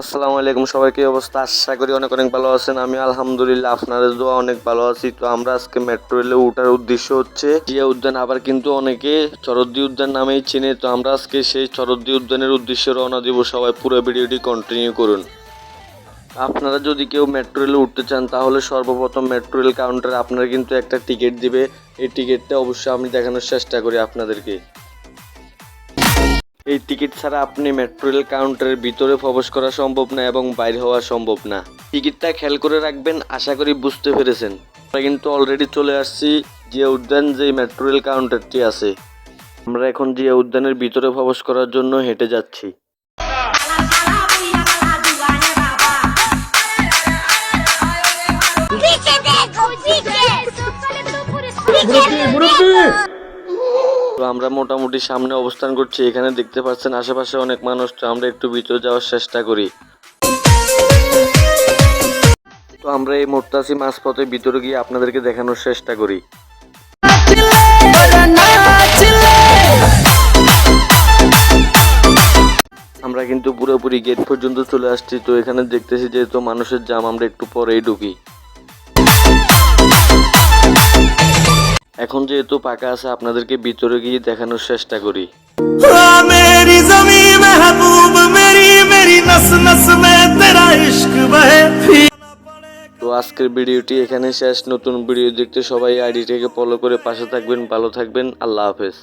আসসালামু আলাইকুম, সবাই কি অবস্থা? আশা করি অনেক অনেক ভালো আছেন। আমি আলহামদুলিল্লাহ আপনাদের দোয়া অনেক ভালো আছি। তো আমরা আজকে মেট্রো রেলে ওঠার উদ্দেশ্য হচ্ছে জিয়া উদ্যান, আবার কিন্তু অনেকে চরদ্দি উদ্যান নামেই চিনে। তো আমরা আজকে সেই চরদ্দি উদ্যানের উদ্দেশ্যে রওনা দিব। সবাই পুরো ভিডিওটি কন্টিনিউ করুন। আপনারা যদি কেউ মেট্রো রেলে উঠতে চান তাহলে সর্বপ্রথম মেট্রো রেল কাউন্টারে আপনারা কিন্তু একটা টিকিট দিবে। এই টিকিটটা অবশ্যই আমি দেখানোর চেষ্টা করি আপনাদেরকে। এই টিকিট ছাড়া আপনি মেট্রো রেল কাউন্টারের ভিতরে প্রবেশ করা সম্ভব না এবং বাইর হওয়া সম্ভব না। টিকিটটা খেয়াল করে রাখবেন, আশা করি বুঝতে পেরেছেন। আমরা কিন্তু অলরেডি চলে আসছি জিয়া উদ্যান, যে মেট্রো রেল কাউন্টারটি আছে। আমরা এখন জিয়া উদ্যানের ভিতরে প্রবেশ করার জন্য হেঁটে যাচ্ছি। তো আমরা মোটামুটি সামনে অবস্থান করছি। এখানে দেখতে পাচ্ছেন আশেপাশে অনেক মানুষ। তো আমরা একটু ভিতরে যাওয়ার চেষ্টা করি। তো আমরা এই মুহূর্তে আছি মাঝপথে, ভিতরে গিয়ে আপনাদেরকে দেখানোর চেষ্টা করি। আমরা কিন্তু পুরোপুরি গেট পর্যন্ত চলে আসছি। তো এখানে দেখতেছি যেহেতু মানুষের জাম, আমরা একটু পরেই ঢুকি। এখন যেহেতু পাকা আছে, আপনাদেরকে ভিতরে গিয়ে দেখানোর চেষ্টা করি। তো আজকের ভিডিওটি এখানে শেষ। নতুন ভিডিও দেখতে সবাই আইডিটাকে ফলো করে পাশে থাকবেন। ভালো থাকবেন। আল্লাহ হাফেজ।